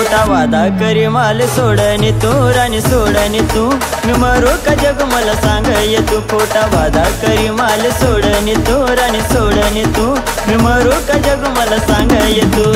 खोटा वादा करी माल सोडणी तू राणी सोडणी तू मी मरू का जग मला सांग ये तू खोटा वादा करी माल सोडणी तू राणी सोडणी तू मी मरू का जग मला सांग ये तू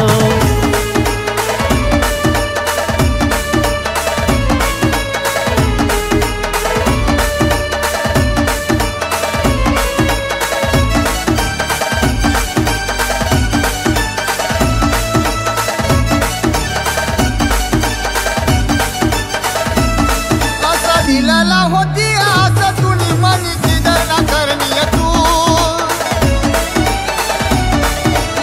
दिलाला होती आस तुनी मनीची दरना करणी तू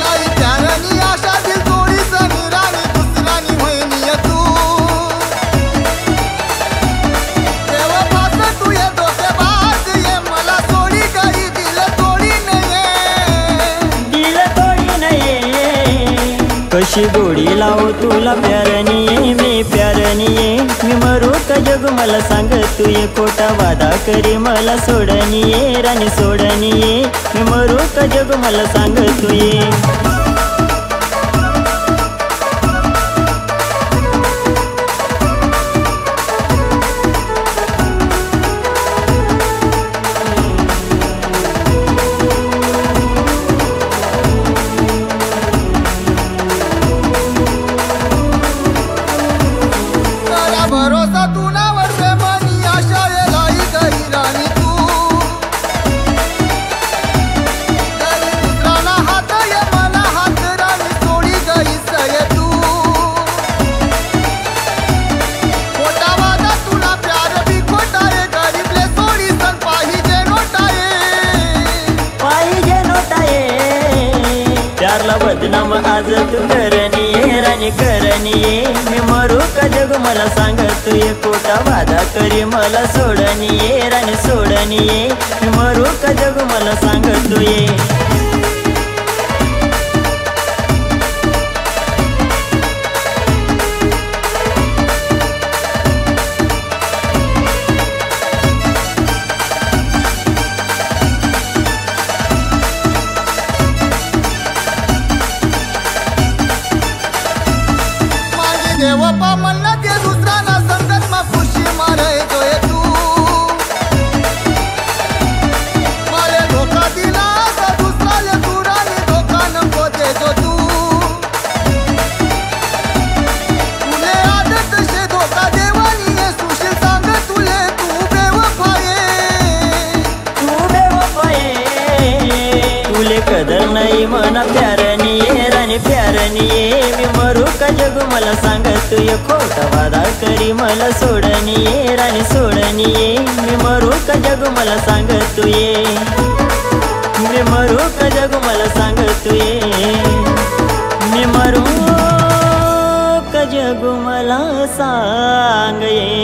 लाई प्यारनी आशा दिल तोडी सनी राणी दुसरानी होईनी तू तेव्हा फास तू ये धोकेबाज ये मला सोडी गई दिल तोडी नये कशी गोडी लावू तुला प्यारनी मी प्यारनी मी मरू का जग मला सांग तू ये खोटा वादा करी मला सोडणी राणी सोडणी मी मरू का जग मला सांग तू ये भरोसा तू ना वर्षे मनी आशा ये लाई गई राणी तू गई दुसराना हात ये मला हात राणी सोडी गई सय तू खोटा वादा तुला प्यार भी खोटा ये गरीबले सोडी सन पाहिजे नोटाये प्यारला बदनाम आज तू करणी राणी करणी मी मरू का जग मला सांग तू ये खोटा वादा करी मला सोडणी राणी सोडणी मी मरू का जग मला सांग तू ये देवपा म्हणला ते दुसराना संगत मग खुशी मारे जोय तू माले धोका दिला असा दुसराले तू राणी धोका नको देतो तू तुले आदत शे धोका देवानी ये सुशील सांग तुले तू बेवफाये तुले कदर नाही मना प्यारनी राणी प्यारनी मी मरू का जग मला सांग तू ये खोटा वादा करी मला सोडणी राणी सोडणी मी मरू का जग मला सांग तू ये मी मरू का जग मला सांग तू ये मी मरू का जग मला सांग ये